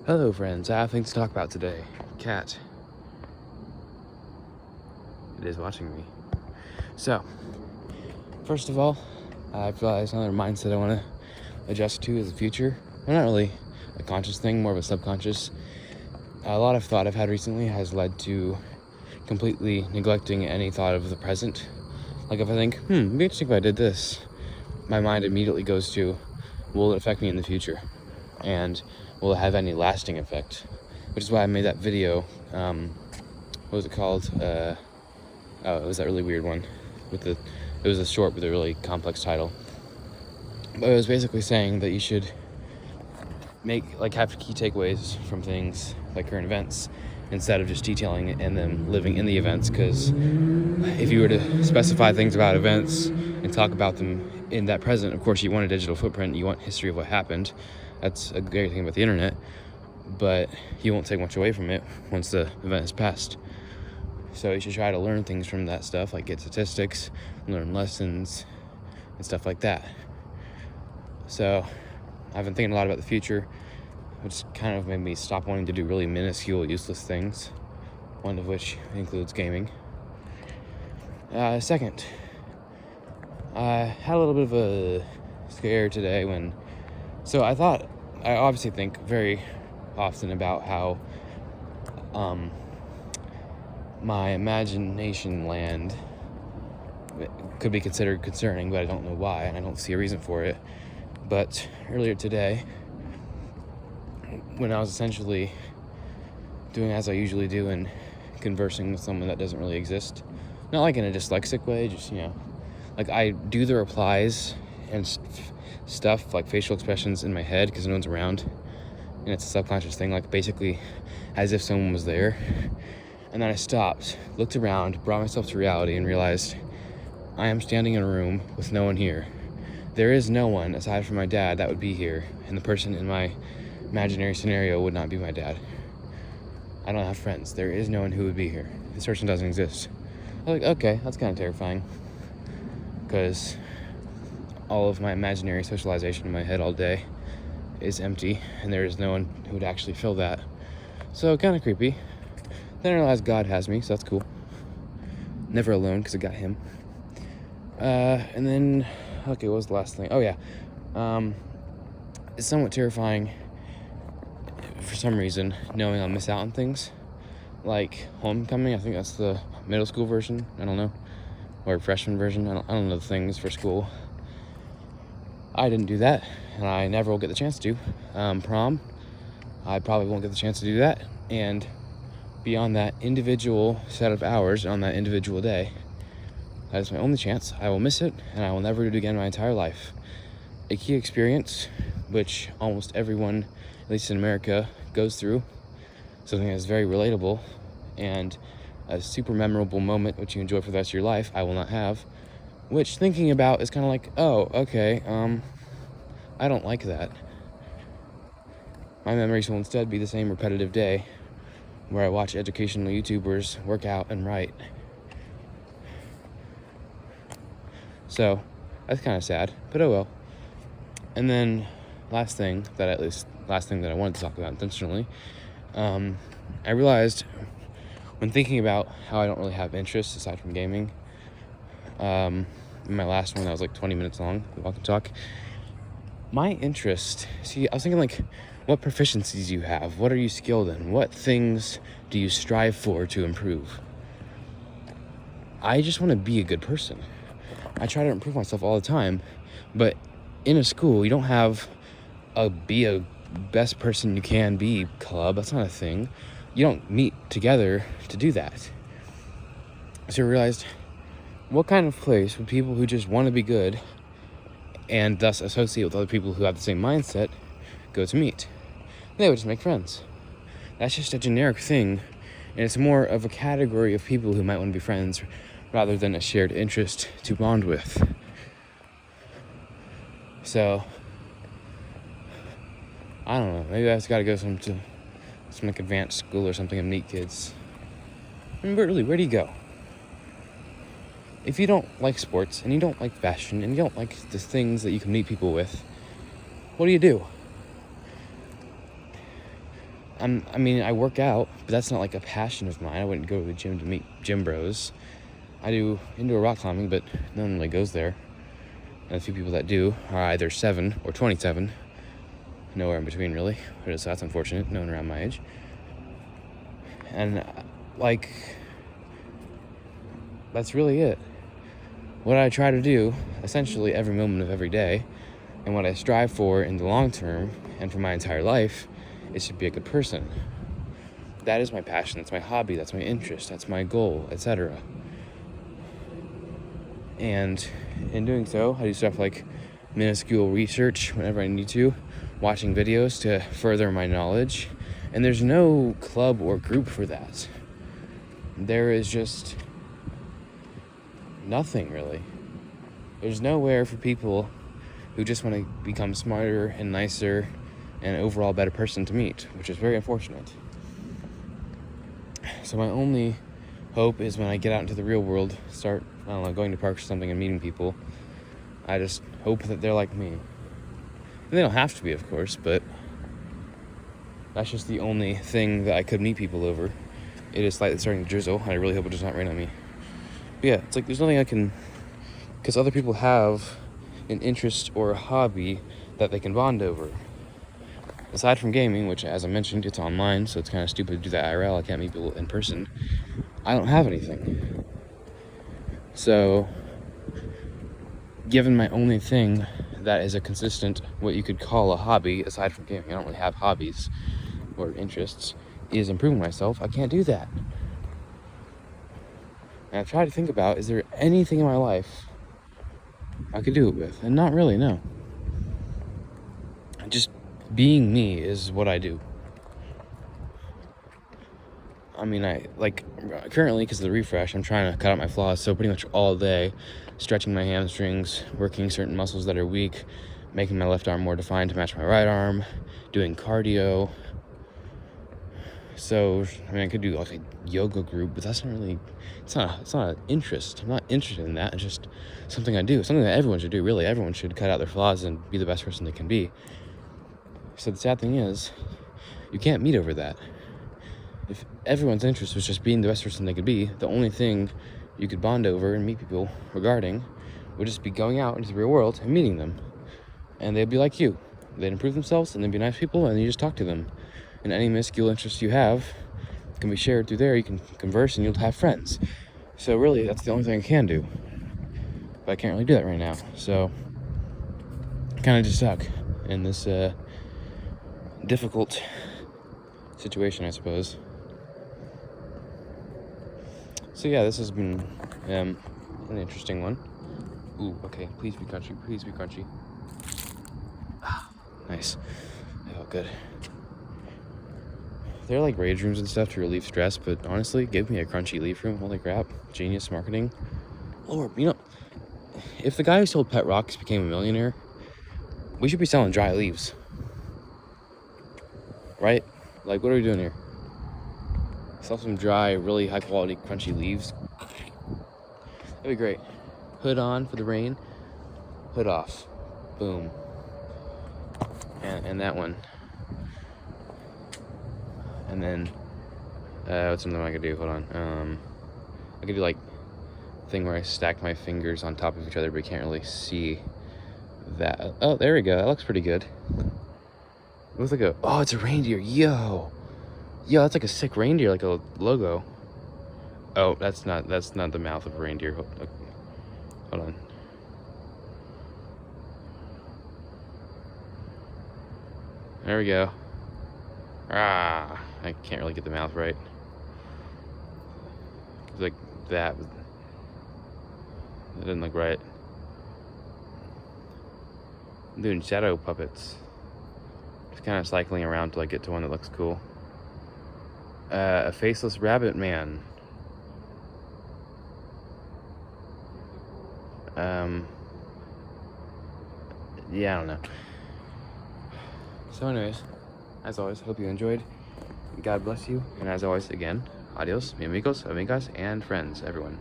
Hello friends, I have things to talk about today. Cat. It is watching me. So, first of all, I've realized another mindset I want to adjust to is the future. Well, not really a conscious thing, more of a subconscious. A lot of thought I've had recently has led to completely neglecting any thought of the present. Like if I think, it'd be interesting if I did this, my mind immediately goes to, will it affect me in the future? And will it have any lasting effect? Which is why I made that video, what was it called? It was that really weird one. It was a short with a really complex title. But it was basically saying that you should have key takeaways from things like current events instead of just detailing it and then living in the events, because if you were to specify things about events and talk about them in that present, of course you want a digital footprint, you want history of what happened. That's a great thing about the internet, but you won't take much away from it once the event has passed. So you should try to learn things from that stuff, like get statistics, learn lessons, and stuff like that. So I've been thinking a lot about the future, which kind of made me stop wanting to do really minuscule, useless things, one of which includes gaming. Second, I had a little bit of a scare today so I obviously think very often about how my imagination land could be considered concerning, but I don't know why, and I don't see a reason for it. But earlier today, when I was essentially doing as I usually do and conversing with someone that doesn't really exist, not like in a dyslexic way, just, like I do the replies and stuff, like facial expressions in my head because no one's around, and it's a subconscious thing, like basically as if someone was there. And then I stopped, looked around, brought myself to reality, and realized I am standing in a room with no one here. There is no one aside from my dad that would be here, and the person in my imaginary scenario would not be my dad. I don't have friends. There is no one who would be here. This person doesn't exist. I was like, okay, that's kind of terrifying, because all of my imaginary socialization in my head all day is empty, and there is no one who would actually fill that. So kind of creepy. Then I realized God has me, so that's cool. Never alone, because I got him. And then, okay, what was the last thing? Oh yeah, it's somewhat terrifying for some reason, knowing I'll miss out on things like homecoming. I think that's the middle school version, I don't know, or freshman version. I don't know the things for school. I didn't do that, and I never will get the chance to. Prom, I probably won't get the chance to do that, and beyond that individual set of hours on that individual day, that is my only chance. I will miss it, and I will never do it again my entire life. A key experience, which almost everyone, at least in America, goes through, something that's very relatable, and a super memorable moment which you enjoy for the rest of your life, I will not have. Which, thinking about, is kind of like, oh, okay, I don't like that. My memories will instead be the same repetitive day where I watch educational YouTubers work out and write. So, that's kind of sad, but oh well. And then, last thing that I wanted to talk about intentionally, I realized when thinking about how I don't really have interests aside from gaming, in my last one that was like 20 minutes long, the walk and talk, my interest, I was thinking like, what proficiencies you have, what are you skilled in, what things do you strive for to improve? I just want to be a good person. I try to improve myself all the time, but in a school, you don't have a be a best person you can be club. That's not a thing. You don't meet together to do that. So I realized, what kind of place would people who just want to be good and thus associate with other people who have the same mindset go to meet? They would just make friends. That's just a generic thing, and it's more of a category of people who might want to be friends rather than a shared interest to bond with. So, I don't know, maybe I just gotta go to some like advanced school or something and meet kids. I mean, really, where do you go? If you don't like sports, and you don't like fashion, and you don't like the things that you can meet people with, what do you do? I mean, I work out, but that's not like a passion of mine. I wouldn't go to the gym to meet gym bros. I do indoor rock climbing, but no one really goes there. And the few people that do are either 7 or 27. Nowhere in between, really. So that's unfortunate. No one around my age. And, like, that's really it. What I try to do, essentially, every moment of every day, and what I strive for in the long term, and for my entire life, is to be a good person. That is my passion. That's my hobby. That's my interest. That's my goal, etc. And in doing so, I do stuff like minuscule research whenever I need to, watching videos to further my knowledge. And there's no club or group for that. There is just nothing, really. There's nowhere for people who just want to become smarter and nicer and an overall better person to meet, which is very unfortunate. So my only hope is when I get out into the real world, start, I don't know, going to parks or something and meeting people, I just hope that they're like me. And they don't have to be, of course, but that's just the only thing that I could meet people over. It is slightly starting to drizzle, and I really hope it does not rain on me. But yeah, it's like there's nothing I can, because other people have an interest or a hobby that they can bond over. Aside from gaming, which, as I mentioned, it's online, so it's kind of stupid to do that IRL. I can't meet people in person. I don't have anything. So, given my only thing that is a consistent, what you could call a hobby, aside from gaming, I don't really have hobbies or interests, is improving myself, I can't do that. And I've tried to think about, is there anything in my life I could do it with? And not really, no. Just being me is what I do. I mean, currently, because of the refresh, I'm trying to cut out my flaws, so pretty much all day, stretching my hamstrings, working certain muscles that are weak, making my left arm more defined to match my right arm, doing cardio. So, I mean, I could do like a yoga group, but that's not really, it's not an interest. I'm not interested in that. It's just something I do, something that everyone should do, really. Everyone should cut out their flaws and be the best person they can be. So the sad thing is, you can't meet over that. If everyone's interest was just being the best person they could be, the only thing you could bond over and meet people regarding would just be going out into the real world and meeting them. And they'd be like you. They'd improve themselves, and they'd be nice people, and you just talk to them. And any minuscule interest you have can be shared through there. You can converse, and you'll have friends. So really, that's the only thing I can do. But I can't really do that right now. So, I kind of just stuck in this difficult situation, I suppose. So yeah, this has been an interesting one. Ooh, okay, please be crunchy, please be crunchy. Nice. That felt good. There are like rage rooms and stuff to relieve stress, but honestly, give me a crunchy leaf room. Holy crap. Genius marketing. Lord, if the guy who sold pet rocks became a millionaire, we should be selling dry leaves. Right? Like, what are we doing here? Sell some dry, really high quality, crunchy leaves. That'd be great. Hood on for the rain. Hood off. Boom. And that one. And then, what's something I could do? Hold on. I could do like a thing where I stack my fingers on top of each other, but you can't really see that. Oh, there we go. That looks pretty good. It looks like it's a reindeer. Yo, that's like a sick reindeer, like a logo. Oh, that's not the mouth of a reindeer. Hold on. There we go. I can't really get the mouth right. It's like that. It didn't look right. I'm doing shadow puppets. Just kind of cycling around till I get to one that looks cool. A faceless rabbit man. Yeah, I don't know. So anyways, as always, hope you enjoyed. God bless you. And as always, again, adios, mi amigos, amigas, and friends, everyone.